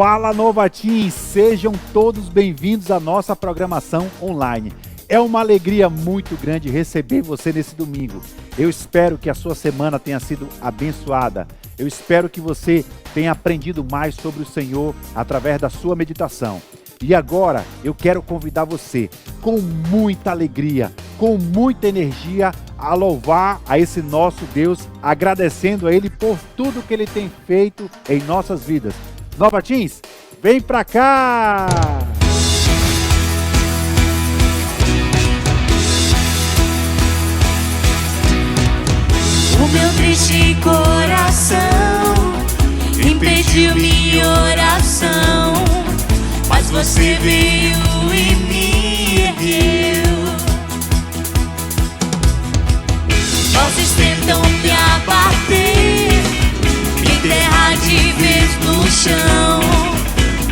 Fala Novatins, sejam todos bem-vindos à nossa programação online. É uma alegria muito grande receber você nesse domingo. Eu espero que a sua semana tenha sido abençoada. Eu espero que você tenha aprendido mais sobre o Senhor através da sua meditação. E agora eu quero convidar você, com muita alegria, com muita energia, a louvar a esse nosso Deus, agradecendo a Ele por tudo que Ele tem feito em nossas vidas. Novatins, vem pra cá! O meu triste coração impediu minha oração, mas você veio e me ergueu. Vozes tentam me abater, me enterrar de vez no chão,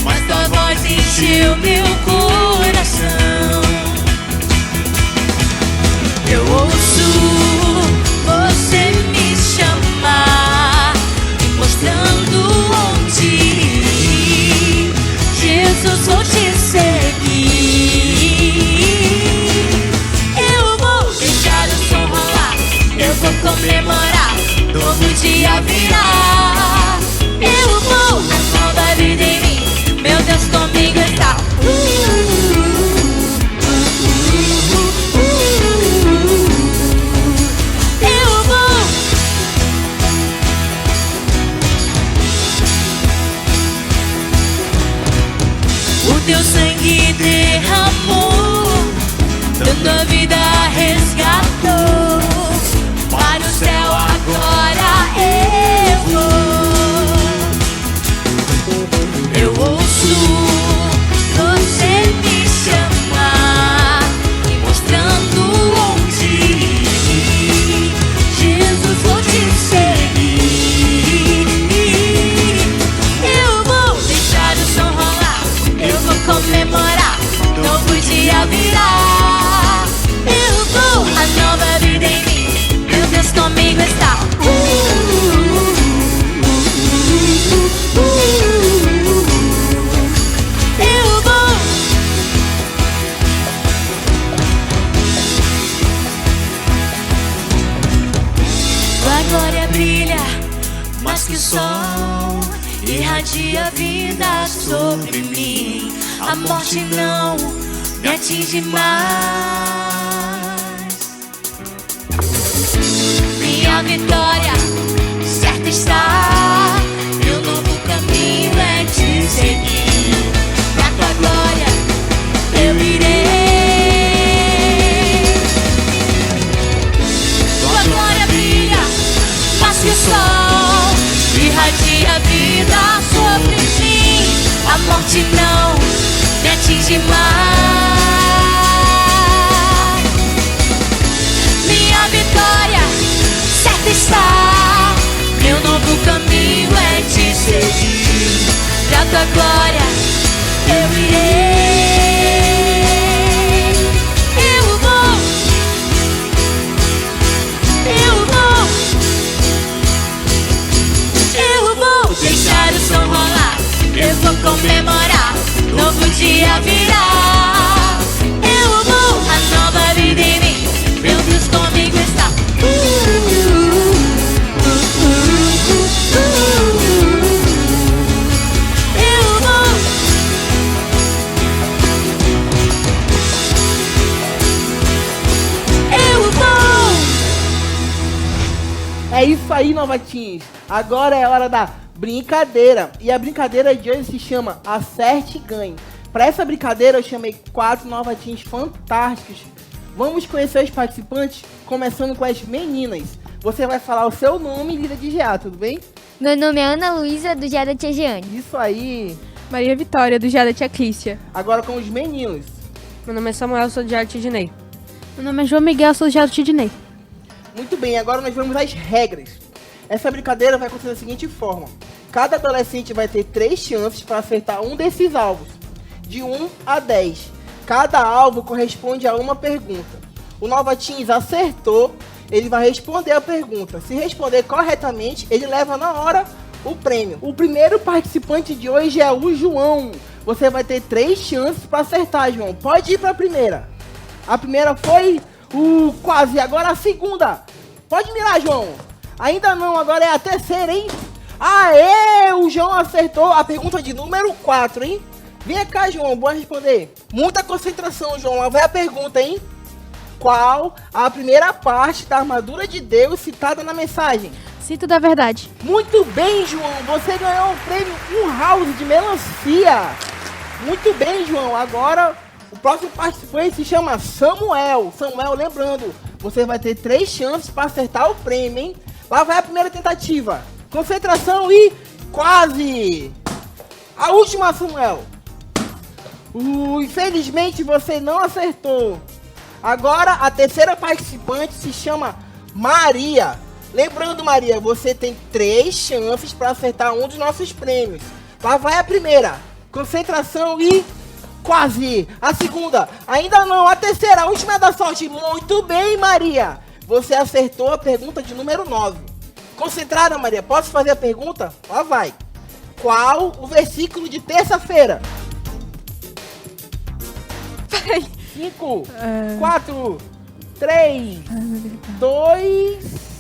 mas tua voz encheu meu coração. Eu ouço você me chamar, mostrando onde ir. Jesus, vou te seguir. Eu vou deixar o som rolar, eu vou comemorar, novo dia virá. Eu vou, a nova vida em mim, meu Deus comigo está. Eu vou. O teu sangue derramou, dando a vida resgatou. Para o céu agora eu vou. Eu ouço você me chamar, me mostrando onde ir. Jesus, vou te seguir. Eu vou deixar o som rolar, eu vou comemorar, novo dia virá. Eu vou, a nova vida em mim, meu Deus comigo está. Eu vou. Tua glória brilha mais que o sol, irradia a vida sobre mim. A morte não me atinge mais. Minha vitória certa está, meu novo caminho é te seguir. Pra tua glória eu irei. Tua glória brilha mais que o sol, irradia a vida sobre mim. A morte não me atinge mais. Minha vitória certa está, meu novo caminho é te seguir. Pra tua glória eu irei. Eu vou. Eu vou. Eu vou deixar o som rolar, eu vou comemorar, novo dia virá. Eu vou, a nova vida em mim, meu Deus comigo está. Eu vou. Eu vou. É isso aí, Novatins. Agora é hora da brincadeira. E a brincadeira de hoje se chama Acerte e Ganhe. Para essa brincadeira eu chamei 4 Novatins fantásticos. Vamos conhecer os participantes, começando com as meninas. Você vai falar o seu nome e líder de GA, tudo bem? Meu nome é Ana Luísa, do GA da Tia Jeane. Isso aí. Maria Vitória, do GA da Tia Clícia. Agora com os meninos. Meu nome é Samuel, sou do GA da Tia Dinei. Meu nome é João Miguel, sou do GA da Tia Dinei. Muito bem, agora nós vamos às regras. Essa brincadeira vai acontecer da seguinte forma. Cada adolescente vai ter 3 chances para acertar um desses alvos, de 1 a 10. Cada alvo corresponde a uma pergunta. O Novatins acertou, ele vai responder a pergunta. Se responder corretamente, ele leva na hora o prêmio. O primeiro participante de hoje é o João. Você vai ter 3 chances para acertar, João. Pode ir para a primeira. A primeira foi o quase, agora a segunda. Pode mirar, João. Ainda não, agora é a terceira, hein? Aê, o João acertou a pergunta de número 4, hein? Vem cá, João, bora responder. Muita concentração, João. Lá vai a pergunta, hein? Qual a primeira parte da armadura de Deus citada na mensagem? Cinto da verdade. Muito bem, João. Você ganhou o prêmio house de melancia. Muito bem, João. Agora, o próximo participante se chama Samuel. Samuel, lembrando, você vai ter 3 chances para acertar o prêmio, hein? Lá vai a primeira tentativa. Concentração e quase. A última, Samuel. Infelizmente, você não acertou. Agora, a terceira participante se chama Maria. Lembrando, Maria, você tem 3 chances para acertar um dos nossos prêmios. Lá vai a primeira. Concentração e quase. A segunda. Ainda não. A terceira. A última é da sorte. Muito bem, Maria. Você acertou a pergunta de número 9. Concentrada, Maria. Posso fazer a pergunta? Lá vai. Qual o versículo de terça-feira? 5, 4, 3, 2...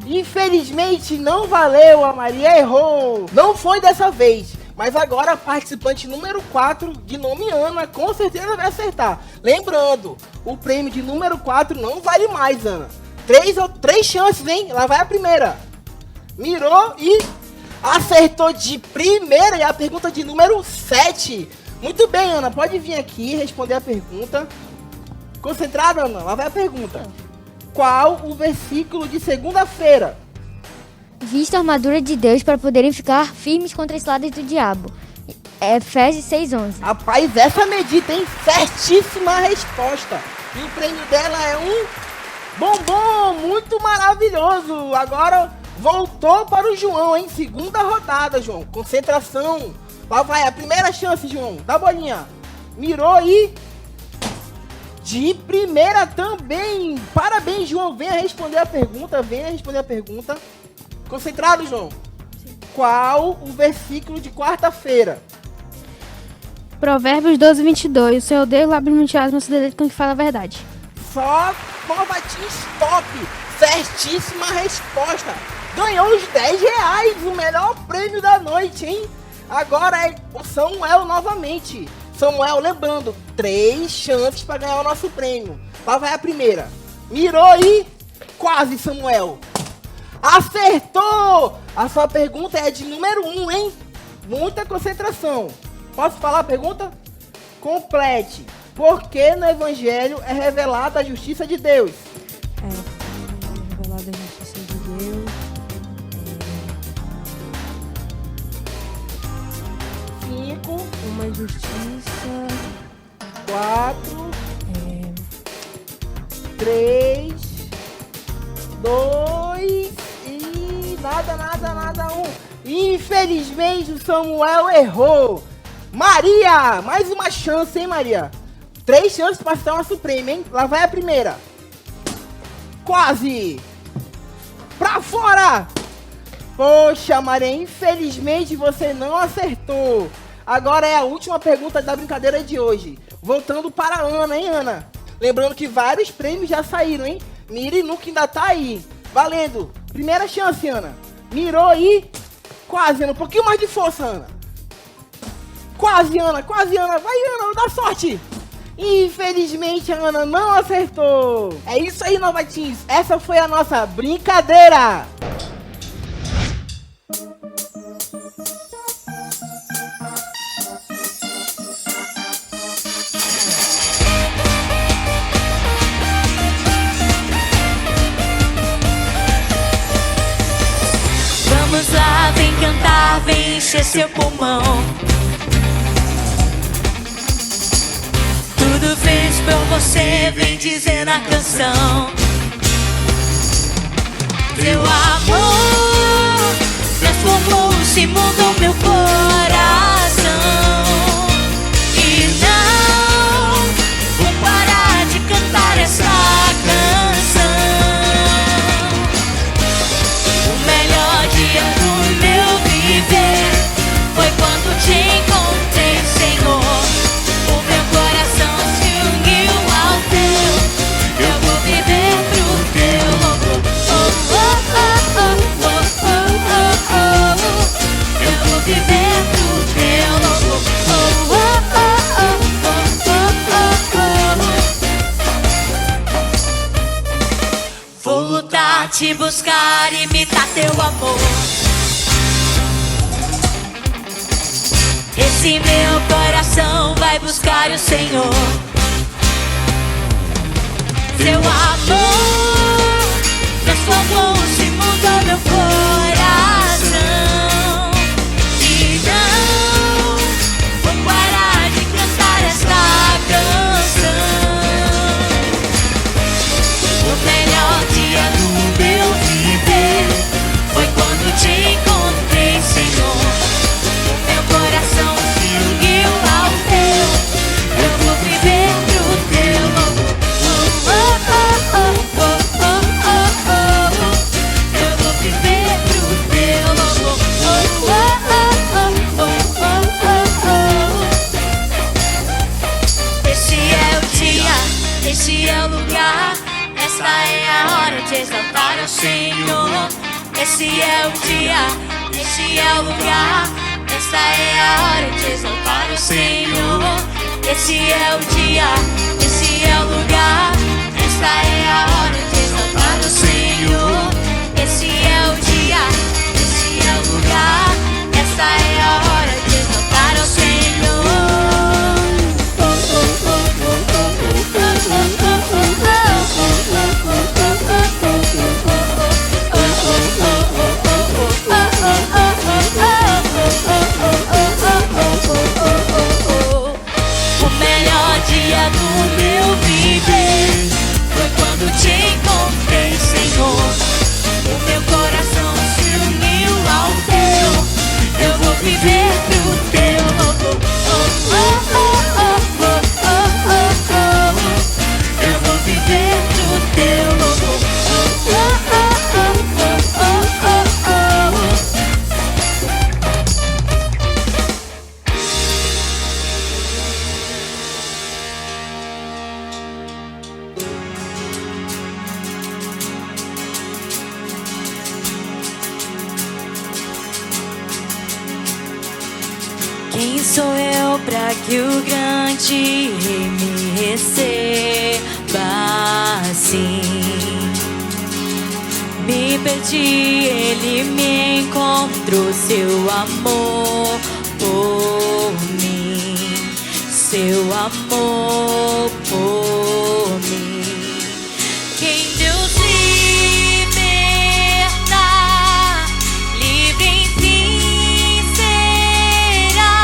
Infelizmente não valeu, a Maria errou. Não foi dessa vez, mas agora a participante número 4, de nome Ana, com certeza vai acertar. Lembrando, o prêmio de número 4 não vale mais, Ana. 3 chances, hein? Lá vai a primeira. Mirou e acertou de primeira, e a pergunta de número 7. Muito bem, Ana, pode vir aqui responder a pergunta. Concentrada, Ana, lá vai a pergunta. Qual o versículo de segunda-feira? Vista a armadura de Deus para poderem ficar firmes contra as ciladas do diabo. Efésios 6:11. Rapaz, essa medida, hein? Certíssima resposta. E o prêmio dela é um bombom muito maravilhoso. Agora voltou para o João, hein? Segunda rodada, João. Concentração. Lá vai a primeira chance, João. Da bolinha. Mirou e... de primeira também. Parabéns, João. Venha responder a pergunta. Concentrado, João. Sim. Qual o versículo de quarta-feira? Provérbios 12:22. O Senhor Deus abre muito asas no seu deleite com que fala a verdade. Só novatinhos top. Certíssima resposta. Ganhou os R$10. O melhor prêmio da noite, hein? Agora é o Samuel novamente. Samuel, lembrando, 3 chances para ganhar o nosso prêmio. Lá vai a primeira. Mirou e quase, Samuel. Acertou! A sua pergunta é de número 1, hein? Muita concentração. Posso falar a pergunta? Complete. Por que no Evangelho é revelada a justiça de Deus? Revelada a justiça de Deus. 5, Uma justiça. 4, 3, 2 e nada, 1. Infelizmente o Samuel errou. Maria, mais uma chance, hein, Maria? 3 chances para acertar nosso prêmio, hein? Lá vai a primeira. Quase. Pra fora. Poxa, Maria, infelizmente você não acertou. Agora é a última pergunta da brincadeira de hoje. Voltando para a Ana, hein, Ana? Lembrando que vários prêmios já saíram, hein? Mira e nunca ainda tá aí. Valendo. Primeira chance, Ana. Mirou e... quase, Ana. Um pouquinho mais de força, Ana. Quase, Ana. Vai, Ana. Dá sorte. Infelizmente, a Ana não acertou. É isso aí, novatinhos. Essa foi a nossa brincadeira. Vamos lá, vem cantar, vem encher seu pulmão. Tudo fez por você, vem dizer na canção. Teu amor transformou-se, mudou meu coração. E não vou parar de cantar essa canção. O melhor dia do pra te buscar, imitar teu amor. Esse meu coração vai buscar o Senhor. Seu amor transformou-se, mudou meu coração. E não vou parar de cantar esta canção. O melhor dia do meu viver foi quando te encontrei, Senhor. O meu coração se uniu ao teu. Eu vou viver pro teu louvor. Eu vou viver pro teu louvor. Este é o dia, este é o lugar. Esta é a hora de exaltar ao Senhor. Esse é o dia, este é o lugar. Esta é a hora de exaltar ao Senhor. Esse é o dia, esse é o lugar. Esta é a hora de exaltar ao Senhor. Esse é o dia, esse é o lugar. Esta é a hora de exaltar ao Senhor. O melhor dia do meu viver foi quando te encontrei, Senhor. O meu coração se uniu ao teu. Eu vou viver pro teu louvor. Eu vou viver pro teu louvor. Quem sou eu pra que o grande rei me receba assim? Me perdi, ele me encontrou. Seu amor por mim, seu amor por mim. Quem Deus liberta, livre enfim será.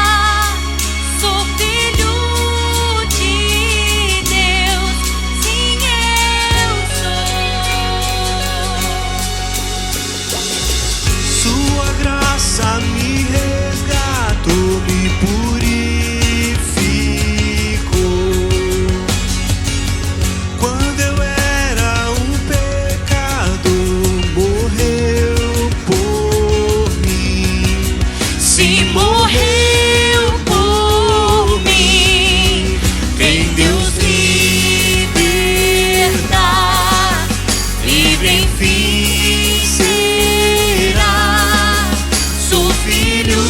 Sou filho de Deus, sim eu sou. Sua graça me resgatou, me purificou. Quando eu era um pecador, morreu por mim. Se morreu por mim, quem Deus liberta, livre enfim será. Sou filho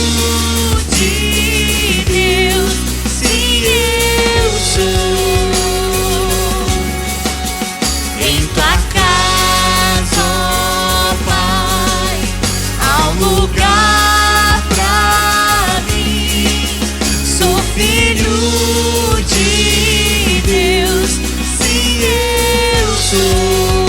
de Deus, sim eu sou. Em tua casa, ó Pai, há um lugar pra mim. Sou filho de Deus, sim eu sou.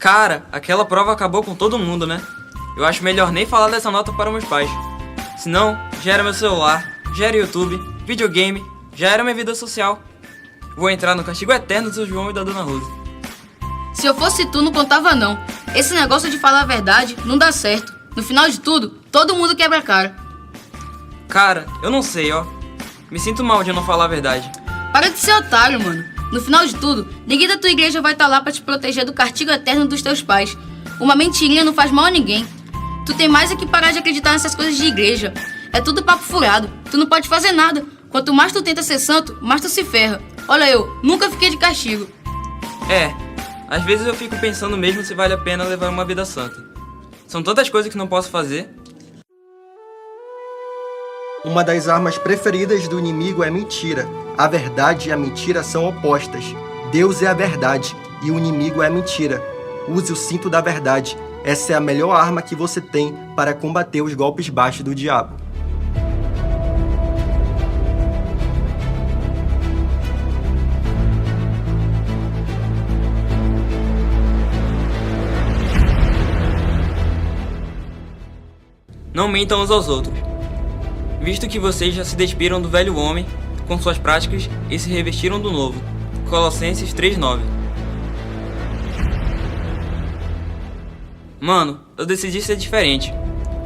Cara, aquela prova acabou com todo mundo, né? Eu acho melhor nem falar dessa nota para meus pais. Senão, já era meu celular, já era YouTube, videogame, já era minha vida social. Vou entrar no castigo eterno do seu João e da Dona Rosa. Se eu fosse tu, não contava não. Esse negócio de falar a verdade não dá certo. No final de tudo, todo mundo quebra a cara. Cara, eu não sei, ó. Me sinto mal de não falar a verdade. Para de ser otário, mano. No final de tudo, ninguém da tua igreja vai estar lá pra te proteger do castigo eterno dos teus pais. Uma mentirinha não faz mal a ninguém. Tu tem mais é que parar de acreditar nessas coisas de igreja. É tudo papo furado. Tu não pode fazer nada. Quanto mais tu tenta ser santo, mais tu se ferra. Olha eu, nunca fiquei de castigo. Às vezes eu fico pensando mesmo se vale a pena levar uma vida santa. São tantas coisas que não posso fazer. Uma das armas preferidas do inimigo é mentira. A verdade e a mentira são opostas. Deus é a verdade e o inimigo é a mentira. Use o cinto da verdade. Essa é a melhor arma que você tem para combater os golpes baixos do diabo. Não mentam uns aos outros, visto que vocês já se despiram do velho homem com suas práticas e se revestiram do novo. Colossenses 3:9. Mano, eu decidi ser diferente,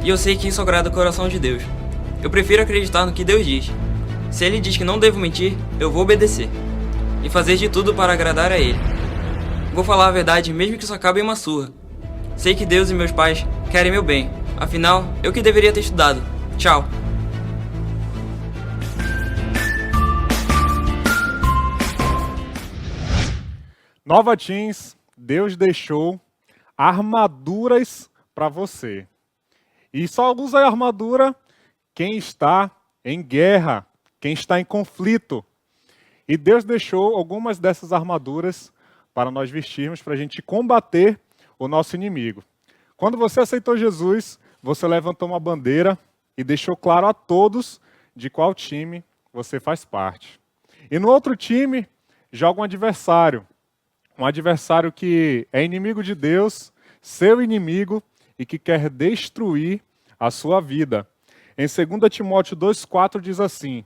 e eu sei que isso agrada o coração de Deus. Eu prefiro acreditar no que Deus diz. Se Ele diz que não devo mentir, eu vou obedecer, e fazer de tudo para agradar a Ele. Vou falar a verdade mesmo que isso acabe em uma surra. Sei que Deus e meus pais querem meu bem. Afinal, eu que deveria ter estudado. Tchau. Nova Teens, Deus deixou armaduras para você. E só usa a armadura quem está em guerra, quem está em conflito. E Deus deixou algumas dessas armaduras para nós vestirmos, para a gente combater o nosso inimigo. Quando você aceitou Jesus, você levantou uma bandeira e deixou claro a todos de qual time você faz parte. E no outro time, joga um adversário que é inimigo de Deus, seu inimigo e que quer destruir a sua vida. Em 2 Timóteo 2,4 diz assim: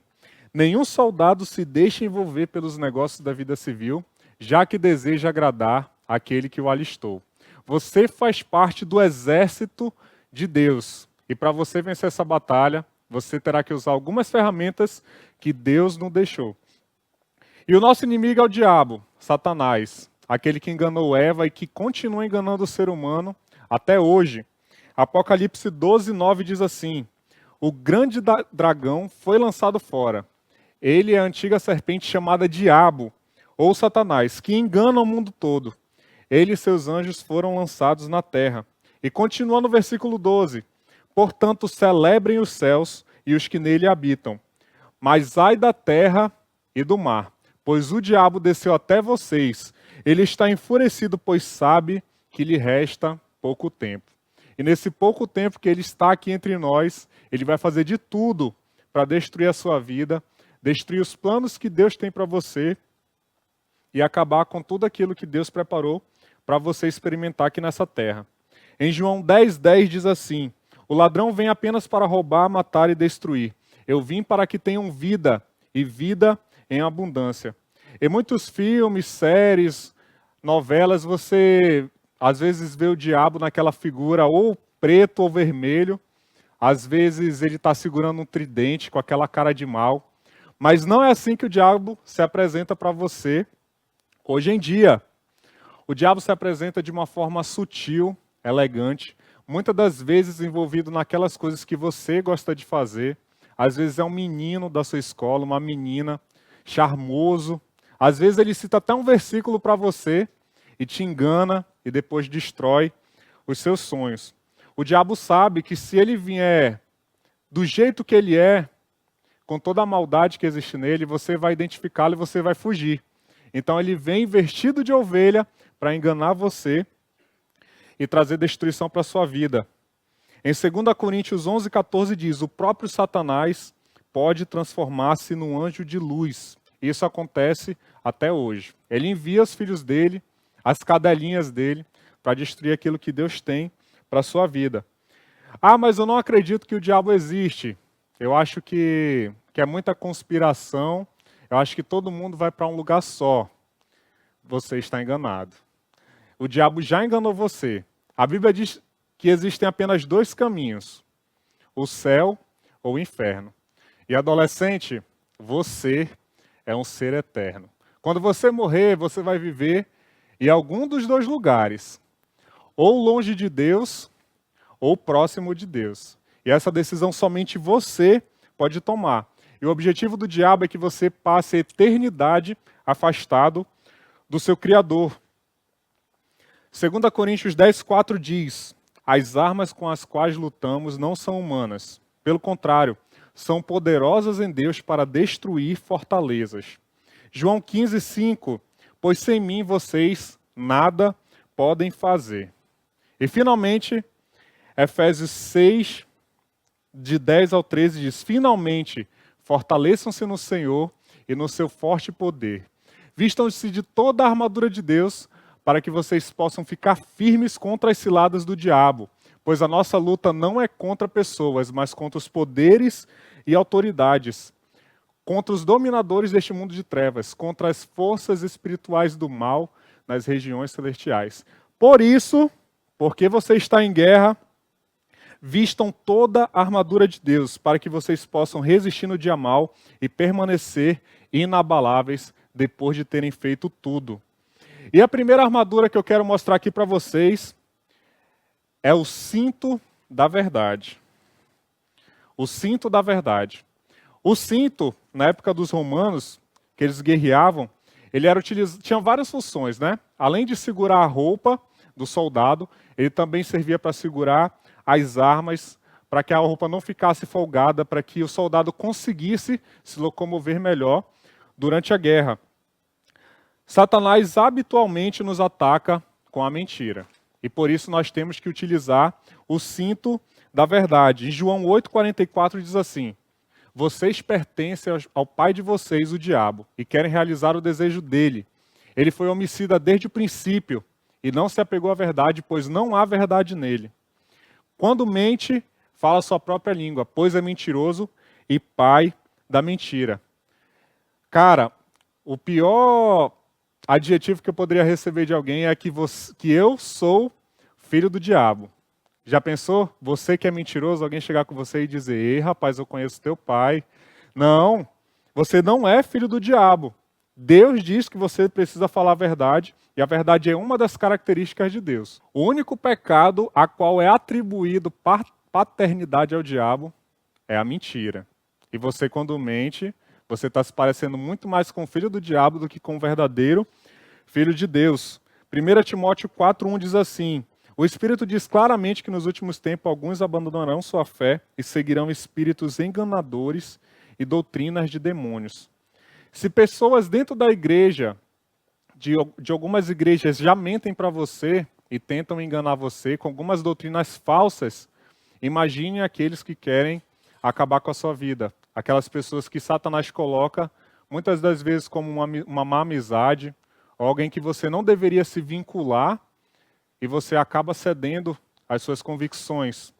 nenhum soldado se deixa envolver pelos negócios da vida civil, já que deseja agradar aquele que o alistou. Você faz parte do exército de Deus. E para você vencer essa batalha, você terá que usar algumas ferramentas que Deus não deixou. E o nosso inimigo é o diabo, Satanás, aquele que enganou Eva e que continua enganando o ser humano até hoje. Apocalipse 12:9 diz assim: o grande dragão foi lançado fora. Ele é a antiga serpente chamada Diabo, ou Satanás, que engana o mundo todo. Ele e seus anjos foram lançados na terra. E continua no versículo 12. Portanto, celebrem os céus e os que nele habitam. Mas ai da terra e do mar, pois o diabo desceu até vocês. Ele está enfurecido, pois sabe que lhe resta pouco tempo. E nesse pouco tempo que ele está aqui entre nós, ele vai fazer de tudo para destruir a sua vida, destruir os planos que Deus tem para você e acabar com tudo aquilo que Deus preparou para você experimentar aqui nessa terra. Em João 10:10 diz assim: o ladrão vem apenas para roubar, matar e destruir. Eu vim para que tenham vida, e vida em abundância. Em muitos filmes, séries, novelas, você às vezes vê o diabo naquela figura ou preto ou vermelho. Às vezes ele está segurando um tridente com aquela cara de mal. Mas não é assim que o diabo se apresenta para você hoje em dia. O diabo se apresenta de uma forma sutil, elegante, muitas das vezes envolvido naquelas coisas que você gosta de fazer. Às vezes é um menino da sua escola, uma menina, charmoso. Às vezes ele cita até um versículo para você e te engana e depois destrói os seus sonhos. O diabo sabe que se ele vier do jeito que ele é, com toda a maldade que existe nele, você vai identificá-lo e você vai fugir. Então ele vem vestido de ovelha para enganar você e trazer destruição para a sua vida. Em 2 Coríntios 11:14 diz: o próprio Satanás pode transformar-se num anjo de luz. Isso acontece até hoje. Ele envia os filhos dele, as cadelinhas dele, para destruir aquilo que Deus tem para a sua vida. Ah, mas eu não acredito que o diabo existe. Eu acho que é muita conspiração. Eu acho que todo mundo vai para um lugar só. Você está enganado. O diabo já enganou você. A Bíblia diz que existem apenas 2 caminhos: o céu ou o inferno. E adolescente, você é um ser eterno. Quando você morrer, você vai viver em algum dos 2 lugares. Ou longe de Deus, ou próximo de Deus. E essa decisão somente você pode tomar. E o objetivo do diabo é que você passe a eternidade afastado do seu Criador. 2 Coríntios 10:4 diz: as armas com as quais lutamos não são humanas. Pelo contrário, são poderosas em Deus para destruir fortalezas. João 15:5: pois sem mim vocês nada podem fazer. E finalmente, Efésios 6, de 10 ao 13 diz: finalmente, fortaleçam-se no Senhor e no seu forte poder. Vistam-se de toda a armadura de Deus, para que vocês possam ficar firmes contra as ciladas do diabo. Pois a nossa luta não é contra pessoas, mas contra os poderes e autoridades, contra os dominadores deste mundo de trevas, contra as forças espirituais do mal nas regiões celestiais. Por isso, porque você está em guerra, vistam toda a armadura de Deus, para que vocês possam resistir no dia mal e permanecer inabaláveis depois de terem feito tudo. E a primeira armadura que eu quero mostrar aqui para vocês é o cinto da verdade. O cinto da verdade. O cinto, na época dos romanos, que eles guerreavam, ele era tinha várias funções, né? Além de segurar a roupa do soldado, ele também servia para segurar as armas, para que a roupa não ficasse folgada, para que o soldado conseguisse se locomover melhor durante a guerra. Satanás habitualmente nos ataca com a mentira. E por isso nós temos que utilizar o cinto da verdade. Em João 8,44 diz assim: vocês pertencem ao pai de vocês, o diabo, e querem realizar o desejo dele. Ele foi homicida desde o princípio e não se apegou à verdade, pois não há verdade nele. Quando mente, fala sua própria língua, pois é mentiroso e pai da mentira. Cara, o pior adjetivo que eu poderia receber de alguém é que eu sou filho do diabo. Já pensou? Você que é mentiroso, alguém chegar com você e dizer: ei, rapaz, eu conheço teu pai. Não, você não é filho do diabo. Deus diz que você precisa falar a verdade, e a verdade é uma das características de Deus. O único pecado a qual é atribuído paternidade ao diabo é a mentira. E você, quando mente, você está se parecendo muito mais com o filho do diabo do que com o verdadeiro filho de Deus. 1 Timóteo 4,1 diz assim: o Espírito diz claramente que nos últimos tempos alguns abandonarão sua fé e seguirão espíritos enganadores e doutrinas de demônios. Se pessoas dentro da igreja, de algumas igrejas, já mentem para você e tentam enganar você com algumas doutrinas falsas, imagine aqueles que querem acabar com a sua vida. Aquelas pessoas que Satanás coloca, muitas das vezes como uma má amizade, ou alguém que você não deveria se vincular, e você acaba cedendo às suas convicções.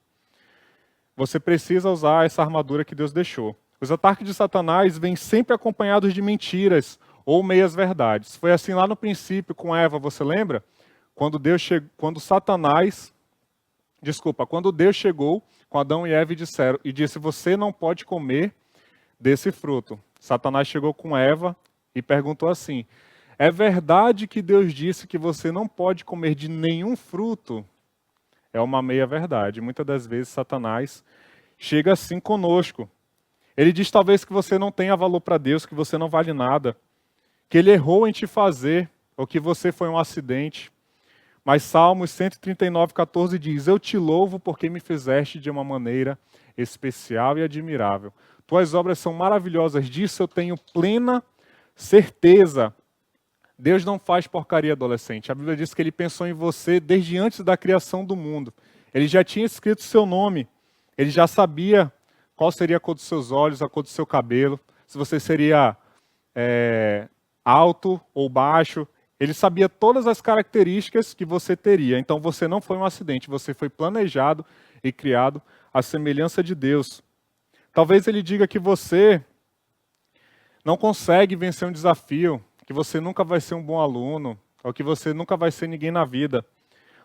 Você precisa usar essa armadura que Deus deixou. Os ataques de Satanás vêm sempre acompanhados de mentiras ou meias-verdades. Foi assim lá no princípio com Eva, você lembra? Quando Deus chegou com Adão e Eva e disse: você não pode comer desse fruto. Satanás chegou com Eva e perguntou assim: é verdade que Deus disse que você não pode comer de nenhum fruto? É uma meia-verdade. Muitas das vezes Satanás chega assim conosco. Ele diz talvez que você não tenha valor para Deus, que você não vale nada, que ele errou em te fazer, ou que você foi um acidente. Mas Salmos 139,14 diz: eu te louvo porque me fizeste de uma maneira especial e admirável. Tuas obras são maravilhosas, disso eu tenho plena certeza. Deus não faz porcaria, adolescente. A Bíblia diz que ele pensou em você desde antes da criação do mundo. Ele já tinha escrito seu nome. Ele já sabia qual seria a cor dos seus olhos, a cor do seu cabelo, se você seria alto ou baixo. Ele sabia todas as características que você teria. Então você não foi um acidente, você foi planejado e criado à semelhança de Deus. Talvez ele diga que você não consegue vencer um desafio, que você nunca vai ser um bom aluno, ou que você nunca vai ser ninguém na vida.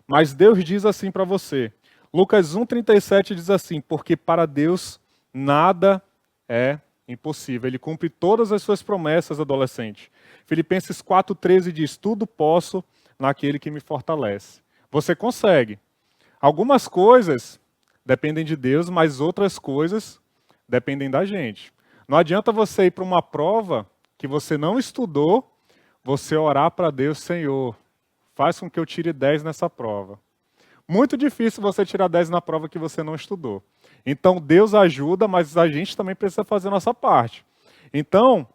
Mas Deus diz assim para você. Lucas 1,37 diz assim: porque para Deus nada é impossível. Ele cumpre todas as suas promessas, adolescente. Filipenses 4,13 diz: tudo posso naquele que me fortalece. Você consegue. Algumas coisas dependem de Deus, mas outras coisas dependem da gente. Não adianta você ir para uma prova que você não estudou, você orar para Deus: Senhor, faz com que eu tire 10 nessa prova. Muito difícil você tirar 10 na prova que você não estudou. Então, Deus ajuda, mas a gente também precisa fazer a nossa parte. Então,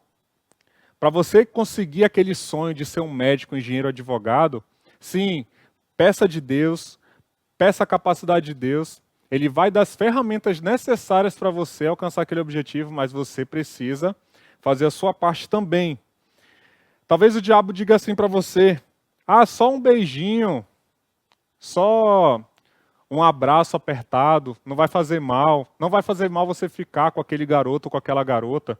para você conseguir aquele sonho de ser um médico, engenheiro, advogado, sim, peça de Deus, peça a capacidade de Deus. Ele vai dar as ferramentas necessárias para você alcançar aquele objetivo, mas você precisa fazer a sua parte também. Talvez o diabo diga assim para você: ah, só um beijinho, só um abraço apertado, não vai fazer mal. Não vai fazer mal você ficar com aquele garoto ou com aquela garota.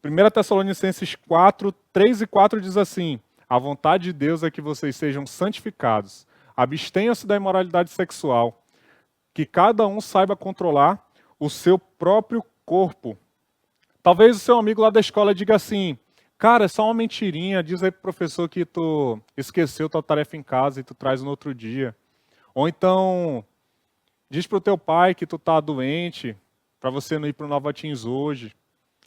1 Tessalonicenses 4, 3 e 4 diz assim: a vontade de Deus é que vocês sejam santificados, abstenham-se da imoralidade sexual, que cada um saiba controlar o seu próprio corpo. Talvez o seu amigo lá da escola diga assim: cara, é só uma mentirinha, diz aí pro professor que tu esqueceu tua tarefa em casa e tu traz no outro dia. Ou então, diz pro teu pai que tu tá doente, para você não ir pro Nova Teens hoje.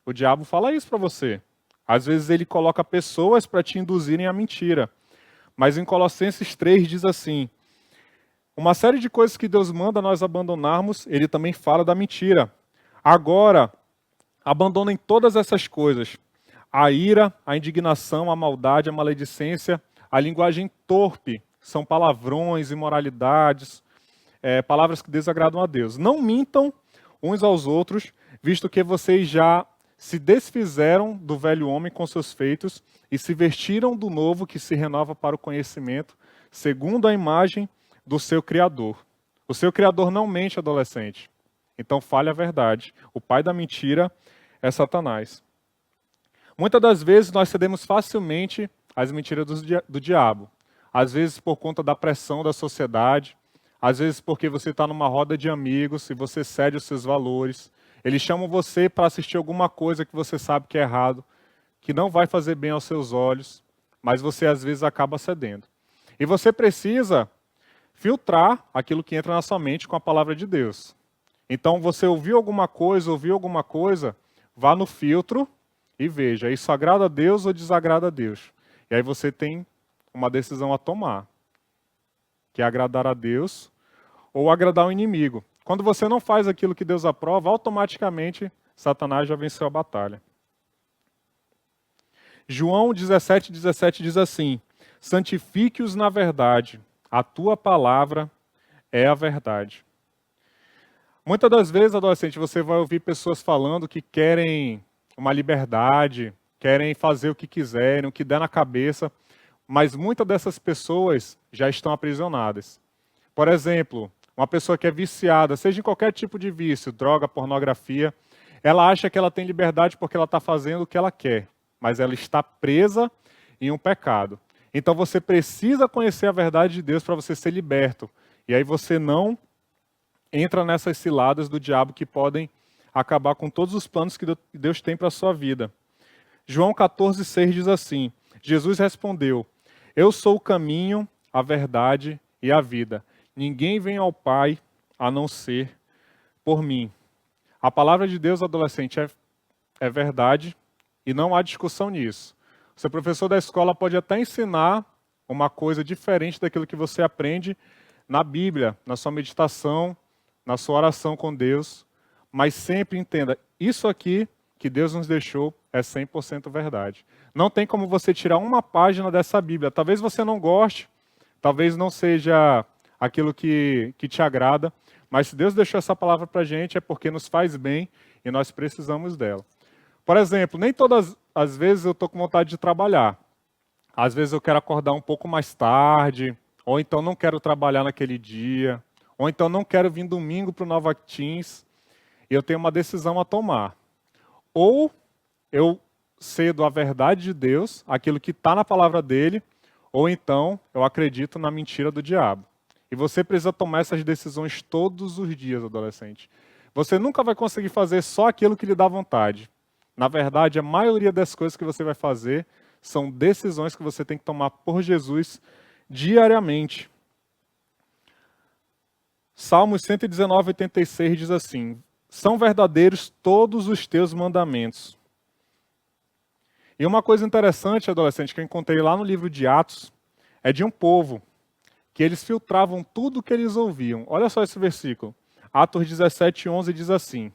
O diabo fala isso para você. Às vezes ele coloca pessoas para te induzirem à mentira. Mas em Colossenses 3 diz assim: uma série de coisas que Deus manda nós abandonarmos, ele também fala da mentira. Agora, abandonem todas essas coisas: a ira, a indignação, a maldade, a maledicência, a linguagem torpe, são palavrões, imoralidades, palavras que desagradam a Deus. Não mintam uns aos outros, visto que vocês já se desfizeram do velho homem com seus feitos e se vestiram do novo que se renova para o conhecimento, segundo a imagem do seu Criador. O seu Criador não mente, adolescente. Então fale a verdade. O pai da mentira é Satanás. Muitas das vezes nós cedemos facilmente às mentiras do diabo. Às vezes por conta da pressão da sociedade, às vezes porque você está numa roda de amigos e você cede os seus valores. Eles chamam você para assistir alguma coisa que você sabe que é errado, que não vai fazer bem aos seus olhos, mas você às vezes acaba cedendo. E você precisa filtrar aquilo que entra na sua mente com a palavra de Deus. Então você ouviu alguma coisa, vá no filtro e veja, isso agrada a Deus ou desagrada a Deus? E aí você tem uma decisão a tomar, que é agradar a Deus ou agradar o inimigo. Quando você não faz aquilo que Deus aprova, automaticamente Satanás já venceu a batalha. João 17:17 diz assim: santifique-os na verdade, a tua palavra é a verdade. Muitas das vezes, adolescente, você vai ouvir pessoas falando que querem uma liberdade, querem fazer o que quiserem, o que der na cabeça, mas muitas dessas pessoas já estão aprisionadas. Por exemplo, uma pessoa que é viciada, seja em qualquer tipo de vício, droga, pornografia, ela acha que ela tem liberdade porque ela está fazendo o que ela quer, mas ela está presa em um pecado. Então você precisa conhecer a verdade de Deus para você ser liberto. E aí você não entra nessas ciladas do diabo que podem acabar com todos os planos que Deus tem para a sua vida. João 14,6 diz assim: Jesus respondeu: eu sou o caminho, a verdade e a vida. Ninguém vem ao Pai a não ser por mim. A palavra de Deus, adolescente, é verdade e não há discussão nisso. O seu professor da escola pode até ensinar uma coisa diferente daquilo que você aprende na Bíblia, na sua meditação, na sua oração com Deus, mas sempre entenda, isso aqui que Deus nos deixou é 100% verdade. Não tem como você tirar uma página dessa Bíblia. Talvez você não goste, talvez não seja aquilo que te agrada, mas se Deus deixou essa palavra para a gente é porque nos faz bem e nós precisamos dela. Por exemplo, nem todas as vezes eu estou com vontade de trabalhar, Às vezes eu quero acordar um pouco mais tarde, ou então não quero trabalhar naquele dia, ou então não quero vir domingo para o Nova Teens, e eu tenho uma decisão a tomar. Ou eu cedo a verdade de Deus, aquilo que está na palavra dele, ou então eu acredito na mentira do diabo. E você precisa tomar essas decisões todos os dias, adolescente. Você nunca vai conseguir fazer só aquilo que lhe dá vontade. Na verdade, a maioria das coisas que você vai fazer são decisões que você tem que tomar por Jesus diariamente. Salmos 119, 86 diz assim: são verdadeiros todos os teus mandamentos. E uma coisa interessante, adolescente, que eu encontrei lá no livro de Atos, é de um povo que eles filtravam tudo o que eles ouviam. Olha só esse versículo. Atos 17, 11 diz assim: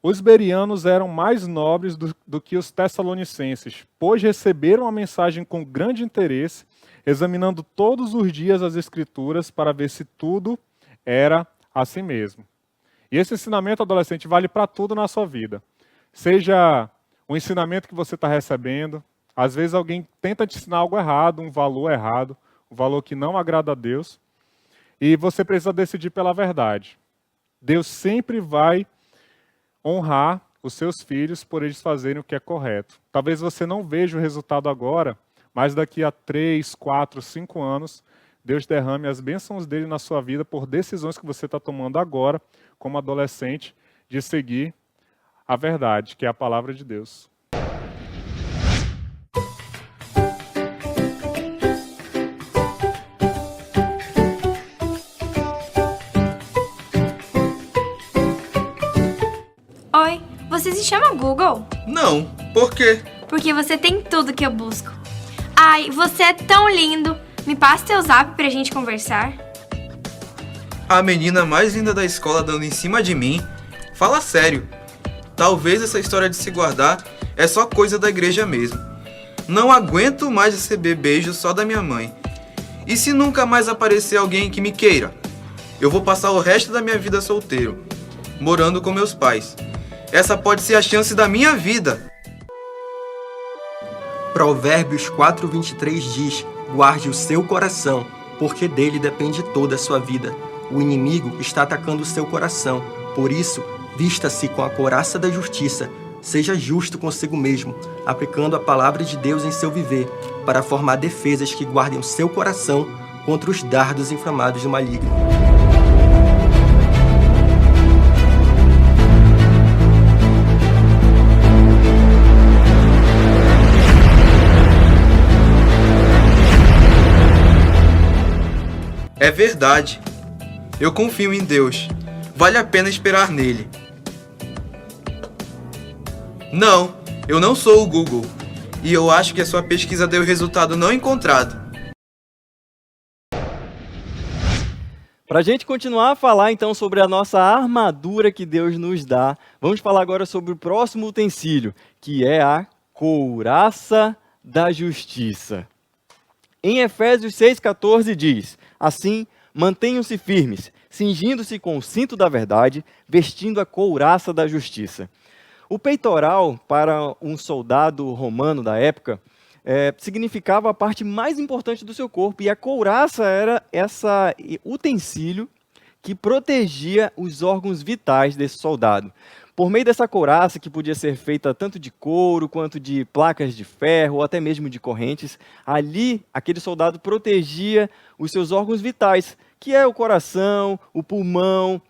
os bereanos eram mais nobres do que os tessalonicenses, pois receberam a mensagem com grande interesse, examinando todos os dias as Escrituras para ver se tudo era assim mesmo. E esse ensinamento, adolescente, vale para tudo na sua vida. Seja o ensinamento que você está recebendo, às vezes alguém tenta te ensinar algo errado, um valor que não agrada a Deus, e você precisa decidir pela verdade. Deus sempre vai honrar os seus filhos por eles fazerem o que é correto. Talvez você não veja o resultado agora, mas daqui a 3, 4, 5 anos, Deus derrame as bênçãos dele na sua vida por decisões que você está tomando agora, como adolescente, de seguir a verdade, que é a palavra de Deus. Oi, você se chama Google? Não, por quê? Porque você tem tudo que eu busco. Ai, você é tão lindo. Me passa teu zap pra gente conversar. A menina mais linda da escola dando em cima de mim? Fala sério. Talvez essa história de se guardar é só coisa da igreja mesmo. Não aguento mais receber beijos só da minha mãe. E se nunca mais aparecer alguém que me queira? Eu vou passar o resto da minha vida solteiro, morando com meus pais. Essa pode ser a chance da minha vida. Provérbios 4:23 diz: guarde o seu coração, porque dele depende toda a sua vida. O inimigo está atacando o seu coração. Por isso, vista-se com a couraça da justiça. Seja justo consigo mesmo, aplicando a palavra de Deus em seu viver, para formar defesas que guardem o seu coração contra os dardos inflamados do maligno. É verdade. Eu confio em Deus. Vale a pena esperar nele. Não, eu não sou o Google. E eu acho que a sua pesquisa deu resultado não encontrado. Para a gente continuar a falar então sobre a nossa armadura que Deus nos dá, vamos falar agora sobre o próximo utensílio, que é a couraça da justiça. Em Efésios 6,14 diz: assim, mantenham-se firmes, cingindo-se com o cinto da verdade, vestindo a couraça da justiça. O peitoral, para um soldado romano da época, significava a parte mais importante do seu corpo, e a couraça era esse utensílio que protegia os órgãos vitais desse soldado. Por meio dessa couraça, que podia ser feita tanto de couro, quanto de placas de ferro, ou até mesmo de correntes, ali aquele soldado protegia os seus órgãos vitais, que é o coração, o pulmão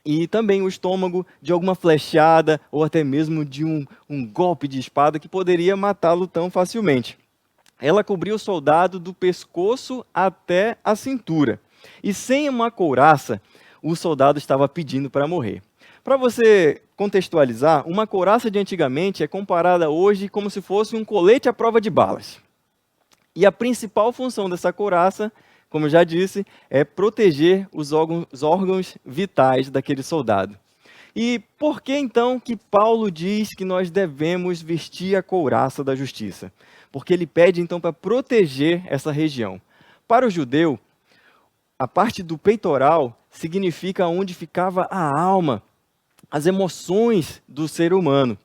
e também o estômago de alguma flechada, ou até mesmo de um golpe de espada que poderia matá-lo tão facilmente. Ela cobria o soldado do pescoço até a cintura. E sem uma couraça, o soldado estava pedindo para morrer. Para você contextualizar, uma couraça de antigamente é comparada hoje como se fosse um colete à prova de balas. E a principal função dessa couraça, como eu já disse, é proteger os órgãos vitais daquele soldado. E por que então que Paulo diz que nós devemos vestir a couraça da justiça? Porque ele pede então para proteger essa região. Para o judeu, a parte do peitoral significa onde ficava a alma, as emoções do ser humano.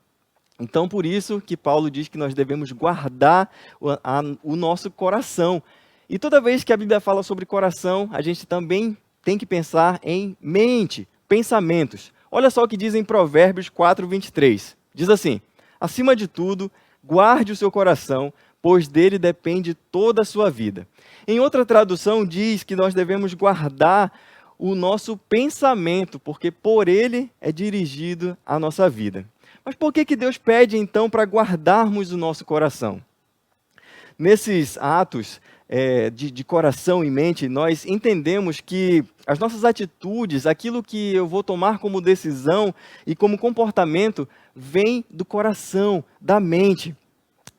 Então, por isso que Paulo diz que nós devemos guardar o nosso coração. E toda vez que a Bíblia fala sobre coração, a gente também tem que pensar em mente, pensamentos. Olha só o que diz em Provérbios 4:23. Diz assim: acima de tudo, guarde o seu coração, pois dele depende toda a sua vida. Em outra tradução diz que nós devemos guardar o nosso pensamento, porque por ele é dirigido a nossa vida. Mas por que Deus pede então para guardarmos o nosso coração? Nesses atos de coração e mente, nós entendemos que as nossas atitudes, aquilo que eu vou tomar como decisão e como comportamento, vem do coração, da mente.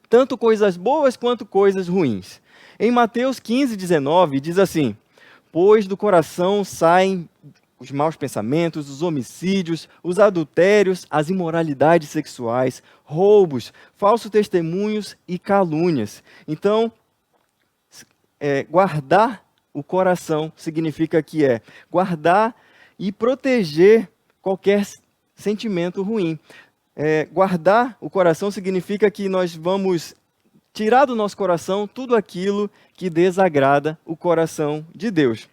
Tanto coisas boas quanto coisas ruins. Em Mateus 15:19 diz assim: pois do coração saem os maus pensamentos, os homicídios, os adultérios, as imoralidades sexuais, roubos, falsos testemunhos e calúnias. Então, guardar o coração significa que é guardar e proteger qualquer sentimento ruim. Guardar o coração significa que nós vamos tirar do nosso coração tudo aquilo que desagrada o coração de Deus.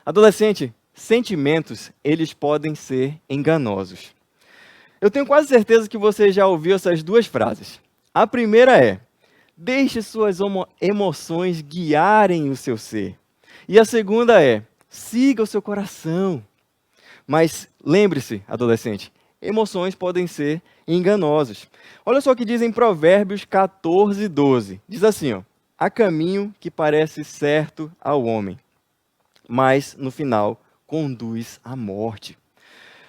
Adolescente, sentimentos, eles podem ser enganosos. Eu tenho quase certeza que você já ouviu essas duas frases. A primeira é: deixe suas emoções guiarem o seu ser. E a segunda é: siga o seu coração. Mas lembre-se, adolescente, emoções podem ser enganosos. Olha só o que diz em Provérbios 14:12. Diz assim, ó: há caminho que parece certo ao homem, mas no final conduz à morte.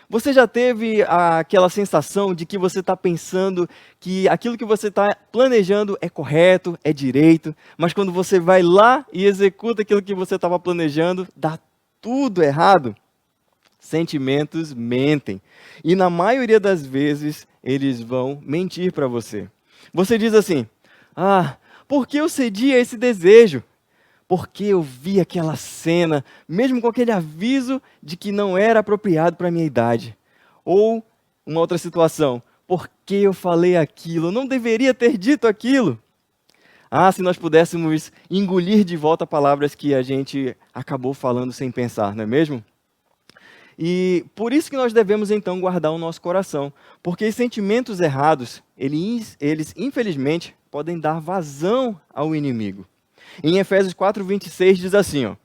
Você já teve aquela sensação de que você está pensando que aquilo que você está planejando é correto, é direito, mas quando você vai lá e executa aquilo que você estava planejando, dá tudo errado? Sentimentos mentem. E na maioria das vezes, eles vão mentir para você. Você diz assim: por que eu cedi a esse desejo? Porque eu vi aquela cena, mesmo com aquele aviso de que não era apropriado para a minha idade. Ou, uma outra situação: por que eu falei aquilo? Eu não deveria ter dito aquilo. Se nós pudéssemos engolir de volta palavras que a gente acabou falando sem pensar, não é mesmo? E por isso que nós devemos então guardar o nosso coração, porque os sentimentos errados, eles infelizmente podem dar vazão ao inimigo. Em Efésios 4:26 diz assim, ó: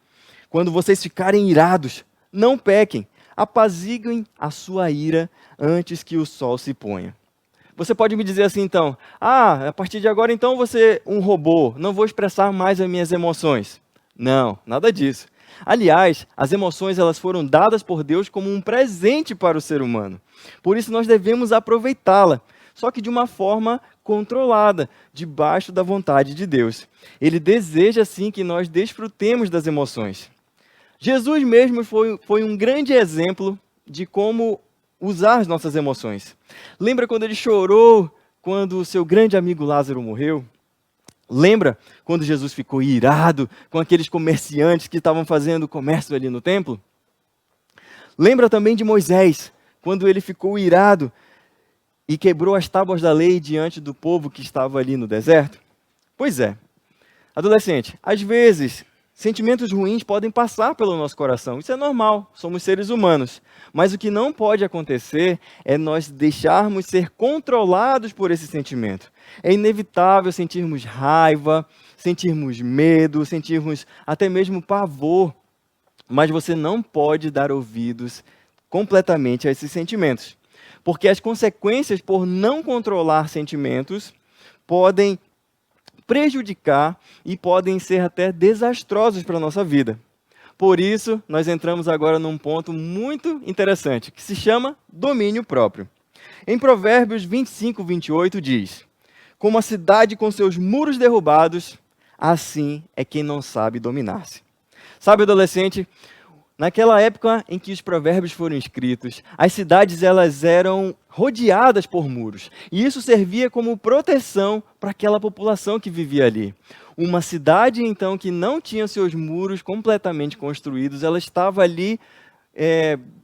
quando vocês ficarem irados, não pequem, apaziguem a sua ira antes que o sol se ponha. Você pode me dizer assim então: a partir de agora então você um robô, não vou expressar mais as minhas emoções. Não, nada disso. Aliás, as emoções elas foram dadas por Deus como um presente para o ser humano. Por isso nós devemos aproveitá-la, só que de uma forma controlada, debaixo da vontade de Deus. Ele deseja sim que nós desfrutemos das emoções. Jesus mesmo foi um grande exemplo de como usar as nossas emoções. Lembra quando ele chorou quando o seu grande amigo Lázaro morreu? Lembra quando Jesus ficou irado com aqueles comerciantes que estavam fazendo comércio ali no templo? Lembra também de Moisés, quando ele ficou irado e quebrou as tábuas da lei diante do povo que estava ali no deserto? Pois é, adolescente, às vezes sentimentos ruins podem passar pelo nosso coração. Isso é normal, somos seres humanos. Mas o que não pode acontecer é nós deixarmos ser controlados por esse sentimento. É inevitável sentirmos raiva, sentirmos medo, sentirmos até mesmo pavor. Mas você não pode dar ouvidos completamente a esses sentimentos. Porque as consequências por não controlar sentimentos podem prejudicar e podem ser até desastrosos para a nossa vida. Por isso, nós entramos agora num ponto muito interessante, que se chama domínio próprio. Em Provérbios 25:28 diz: como a cidade com seus muros derrubados, assim é quem não sabe dominar-se. Sabe, adolescente, naquela época em que os provérbios foram escritos, as cidades elas eram rodeadas por muros. E isso servia como proteção para aquela população que vivia ali. Uma cidade, então, que não tinha seus muros completamente construídos, ela estava ali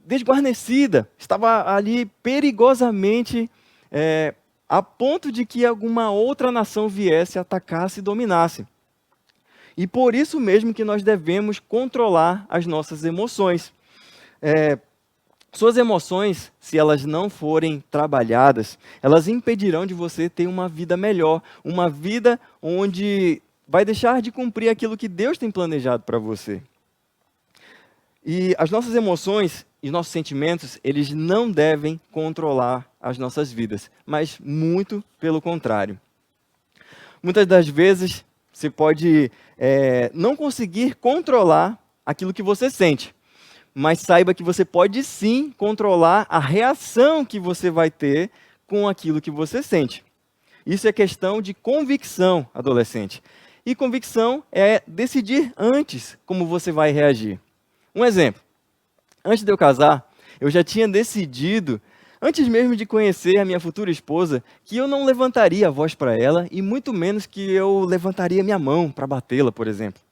desguarnecida, estava ali perigosamente a ponto de que alguma outra nação viesse, atacasse e dominasse. E por isso mesmo que nós devemos controlar as nossas emoções. Suas emoções, se elas não forem trabalhadas, elas impedirão de você ter uma vida melhor, uma vida onde vai deixar de cumprir aquilo que Deus tem planejado para você. E as nossas emoções e nossos sentimentos, eles não devem controlar as nossas vidas, mas muito pelo contrário. Muitas das vezes, você pode não conseguir controlar aquilo que você sente, mas saiba que você pode sim controlar a reação que você vai ter com aquilo que você sente. Isso é questão de convicção, adolescente. E convicção é decidir antes como você vai reagir. Um exemplo. Antes de eu casar, eu já tinha decidido, antes mesmo de conhecer a minha futura esposa, que eu não levantaria a voz para ela e muito menos que eu levantaria minha mão para batê-la, por exemplo.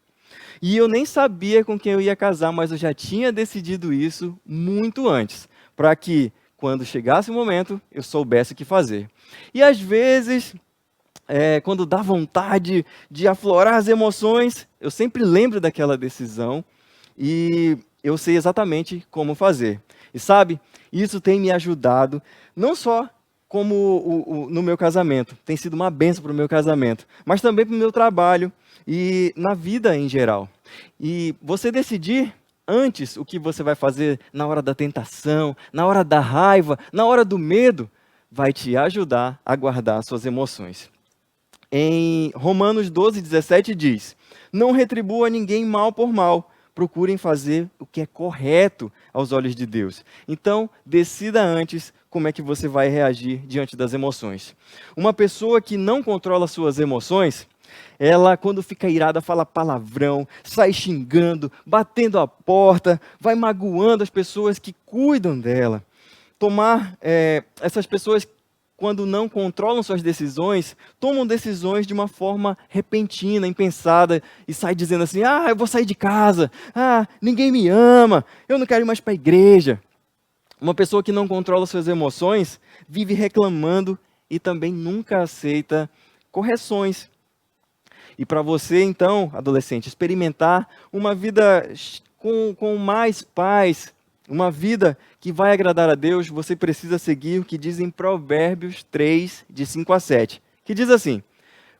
E eu nem sabia com quem eu ia casar, mas eu já tinha decidido isso muito antes, para que, quando chegasse o momento, eu soubesse o que fazer. E às vezes, quando dá vontade de aflorar as emoções, eu sempre lembro daquela decisão e eu sei exatamente como fazer. E sabe, isso tem me ajudado, não só como no meu casamento, tem sido uma bênção para o meu casamento, mas também para o meu trabalho e na vida em geral. E você decidir antes o que você vai fazer na hora da tentação, na hora da raiva, na hora do medo, vai te ajudar a guardar suas emoções. Em Romanos 12:17 diz: não retribua ninguém mal por mal, procurem fazer o que é correto aos olhos de Deus. Então, decida antes como é que você vai reagir diante das emoções. Uma pessoa que não controla suas emoções, ela, quando fica irada, fala palavrão, sai xingando, batendo a porta, vai magoando as pessoas que cuidam dela. Essas pessoas, quando não controlam suas decisões, tomam decisões de uma forma repentina, impensada, e sai dizendo assim: eu vou sair de casa, ninguém me ama, eu não quero ir mais para a igreja. Uma pessoa que não controla suas emoções vive reclamando e também nunca aceita correções. E para você, então, adolescente, experimentar uma vida com mais paz, uma vida que vai agradar a Deus, você precisa seguir o que diz em Provérbios 3, de 5-7, que diz assim: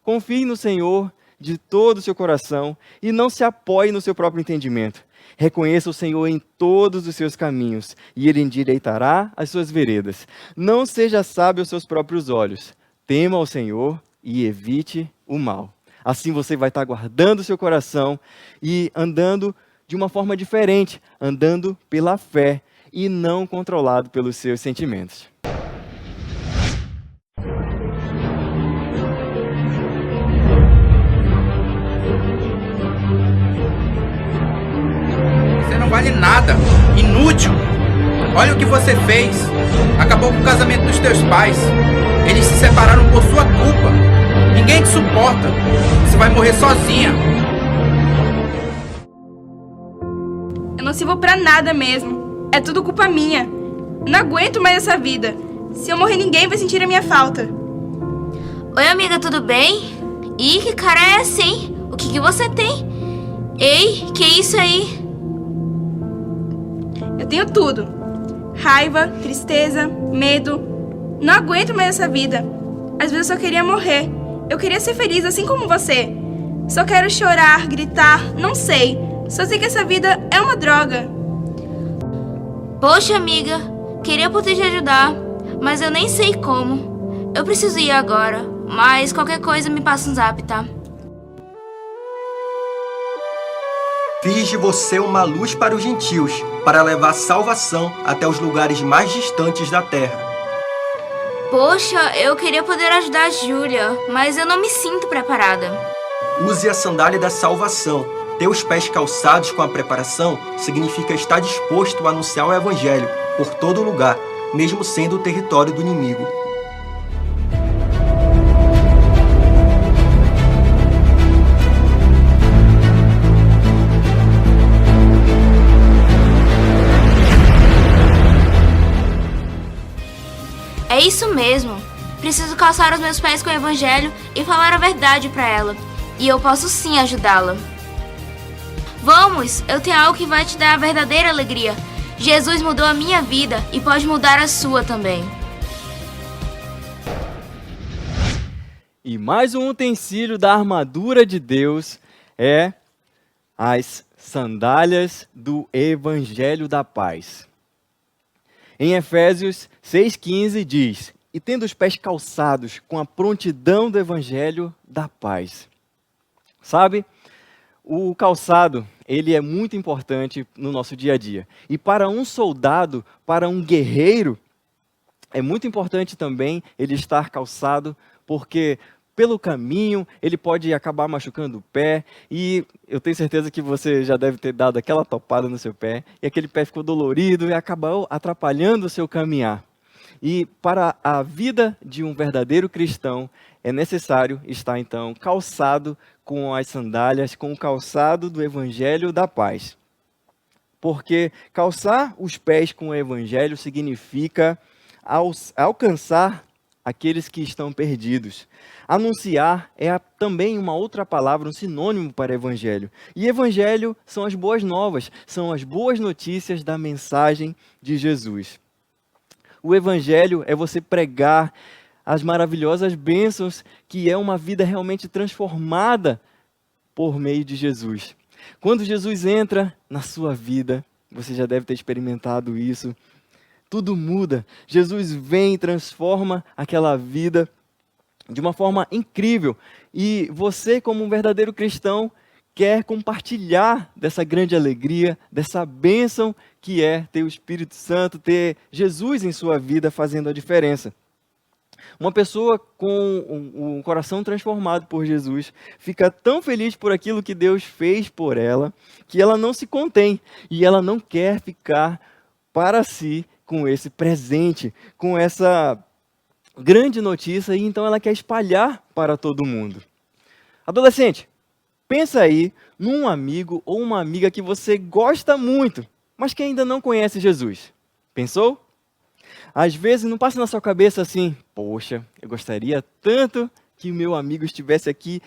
confie no Senhor de todo o seu coração e não se apoie no seu próprio entendimento. Reconheça o Senhor em todos os seus caminhos e Ele endireitará as suas veredas. Não seja sábio aos seus próprios olhos. Tema ao Senhor e evite o mal. Assim você vai estar guardando o seu coração e andando de uma forma diferente, andando pela fé e não controlado pelos seus sentimentos. Você não vale nada, inútil. Olha o que você fez. Acabou com o casamento dos teus pais. Eles se separaram por sua culpa. Ninguém te suporta. Você vai morrer sozinha. Eu não sirvo pra nada mesmo. É tudo culpa minha. Eu não aguento mais essa vida. Se eu morrer, ninguém vai sentir a minha falta. Oi, amiga, tudo bem? Ih, que cara é esse, hein? O que você tem? Ei, que isso aí? Eu tenho tudo. Raiva, tristeza, medo. Não aguento mais essa vida. Às vezes eu só queria morrer. Eu queria ser feliz assim como você. Só quero chorar, gritar, não sei. Só sei que essa vida é uma droga. Poxa, amiga, queria poder te ajudar, mas eu nem sei como. Eu preciso ir agora, mas qualquer coisa me passa um zap, tá? Fiz de você uma luz para os gentios, para levar salvação até os lugares mais distantes da terra. Poxa, eu queria poder ajudar a Júlia, mas eu não me sinto preparada. Use a sandália da salvação. Ter os pés calçados com a preparação significa estar disposto a anunciar o evangelho por todo lugar, mesmo sendo o território do inimigo. É isso mesmo. Preciso calçar os meus pés com o evangelho e falar a verdade para ela. E eu posso sim ajudá-la. Vamos, eu tenho algo que vai te dar a verdadeira alegria. Jesus mudou a minha vida e pode mudar a sua também. E mais um utensílio da armadura de Deus é as sandálias do Evangelho da Paz. Em Efésios 6,15 diz: e tendo os pés calçados com a prontidão do Evangelho da Paz. Sabe, o calçado, ele é muito importante no nosso dia a dia. E para um soldado, para um guerreiro, é muito importante também ele estar calçado, porque pelo caminho ele pode acabar machucando o pé, e eu tenho certeza que você já deve ter dado aquela topada no seu pé, e aquele pé ficou dolorido e acabou atrapalhando o seu caminhar. E para a vida de um verdadeiro cristão, é necessário estar então calçado com as sandálias, com o calçado do Evangelho da Paz. Porque calçar os pés com o Evangelho significa alcançar aqueles que estão perdidos. Anunciar é também uma outra palavra, um sinônimo para Evangelho. E Evangelho são as boas novas, são as boas notícias da mensagem de Jesus. O Evangelho é você pregar as maravilhosas bênçãos que é uma vida realmente transformada por meio de Jesus. Quando Jesus entra na sua vida, você já deve ter experimentado isso, tudo muda. Jesus vem e transforma aquela vida de uma forma incrível. E você, como um verdadeiro cristão, quer compartilhar dessa grande alegria, dessa bênção que é ter o Espírito Santo, ter Jesus em sua vida fazendo a diferença. Uma pessoa com um coração transformado por Jesus fica tão feliz por aquilo que Deus fez por ela, que ela não se contém e ela não quer ficar para si com esse presente, com essa grande notícia, e então ela quer espalhar para todo mundo. Adolescente, pensa aí num amigo ou uma amiga que você gosta muito, mas que ainda não conhece Jesus. Pensou? Às vezes não passa na sua cabeça assim: poxa, eu gostaria tanto que o meu amigo estivesse aqui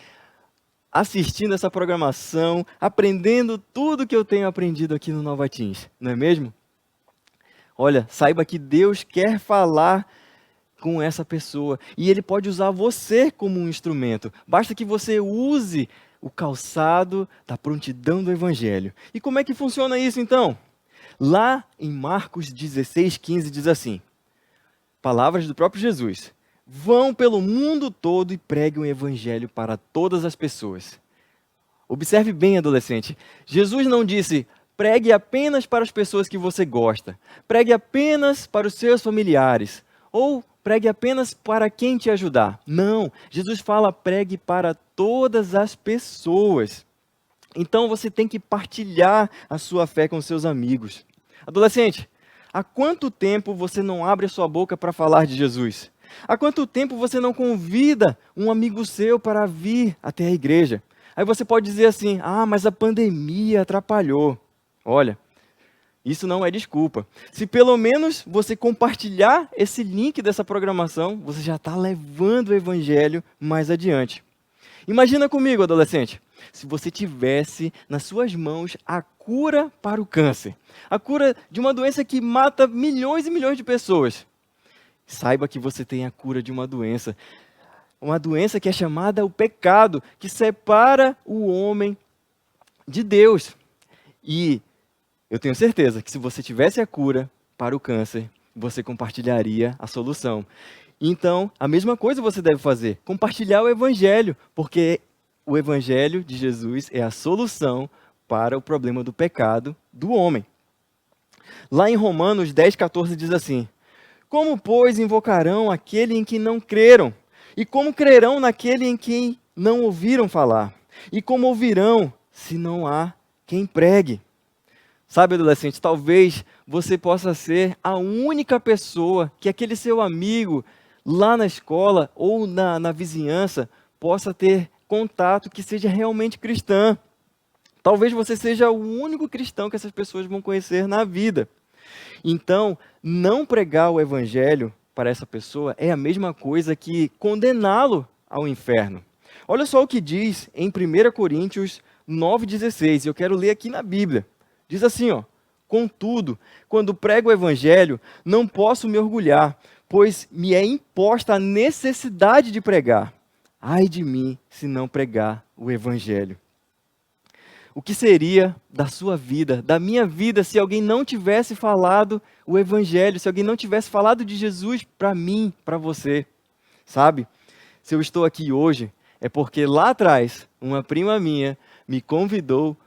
assistindo essa programação, aprendendo tudo que eu tenho aprendido aqui no Nova Teens, não é mesmo? Olha, saiba que Deus quer falar com essa pessoa e Ele pode usar você como um instrumento. Basta que você use o calçado da prontidão do Evangelho. E como é que funciona isso então? Lá em Marcos 16,15 diz assim, palavras do próprio Jesus: vão pelo mundo todo e preguem o Evangelho para todas as pessoas. Observe bem, adolescente, Jesus não disse: pregue apenas para as pessoas que você gosta, pregue apenas para os seus familiares, ou pregue apenas para quem te ajudar. Não, Jesus fala: pregue para todas as pessoas. Então você tem que partilhar a sua fé com seus amigos. Adolescente, há quanto tempo você não abre a sua boca para falar de Jesus? Há quanto tempo você não convida um amigo seu para vir até a igreja? Aí você pode dizer assim: ah, mas a pandemia atrapalhou. Olha, isso não é desculpa. Se pelo menos você compartilhar esse link dessa programação, você já está levando o Evangelho mais adiante. Imagina comigo, adolescente, se você tivesse nas suas mãos a cura para o câncer, a cura de uma doença que mata milhões e milhões de pessoas. Saiba que você tem a cura de uma doença que é chamada o pecado, que separa o homem de Deus. E eu tenho certeza que se você tivesse a cura para o câncer, você compartilharia a solução. Então, a mesma coisa você deve fazer, compartilhar o Evangelho, porque o Evangelho de Jesus é a solução para o problema do pecado do homem. Lá em Romanos 10,14 diz assim: como, pois, invocarão aquele em que não creram? E como crerão naquele em quem não ouviram falar? E como ouvirão se não há quem pregue? Sabe, adolescente, talvez você possa ser a única pessoa que aquele seu amigo lá na escola ou na vizinhança possa ter contato que seja realmente cristã. Talvez você seja o único cristão que essas pessoas vão conhecer na vida. Então, não pregar o Evangelho para essa pessoa é a mesma coisa que condená-lo ao inferno. Olha só o que diz em 1 Coríntios 9,16. Eu quero ler aqui na Bíblia. Diz assim, ó: contudo, quando prego o evangelho, não posso me orgulhar, pois me é imposta a necessidade de pregar. Ai de mim se não pregar o evangelho. O que seria da sua vida, da minha vida, se alguém não tivesse falado o evangelho, se alguém não tivesse falado de Jesus para mim, para você? Sabe? Se eu estou aqui hoje, é porque lá atrás, uma prima minha me convidou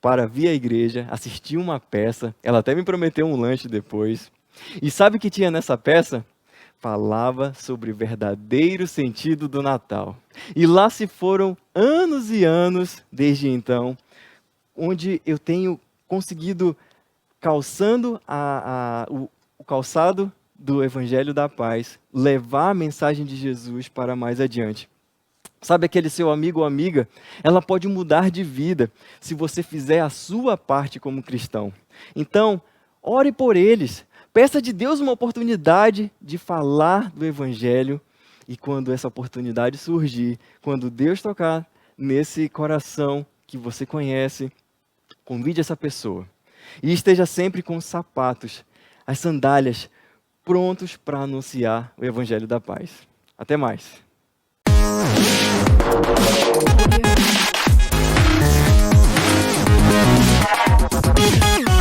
para vir à igreja, assistir uma peça. Ela até me prometeu um lanche depois. E sabe o que tinha nessa peça? Falava sobre o verdadeiro sentido do Natal. E lá se foram anos e anos, desde então, onde eu tenho conseguido, calçando o calçado do Evangelho da Paz, levar a mensagem de Jesus para mais adiante. Sabe aquele seu amigo ou amiga? Ela pode mudar de vida se você fizer a sua parte como cristão. Então, ore por eles. Peça de Deus uma oportunidade de falar do Evangelho. E quando essa oportunidade surgir, quando Deus tocar nesse coração que você conhece, convide essa pessoa. E esteja sempre com os sapatos, as sandálias, prontos para anunciar o Evangelho da Paz. Até mais. Yeah.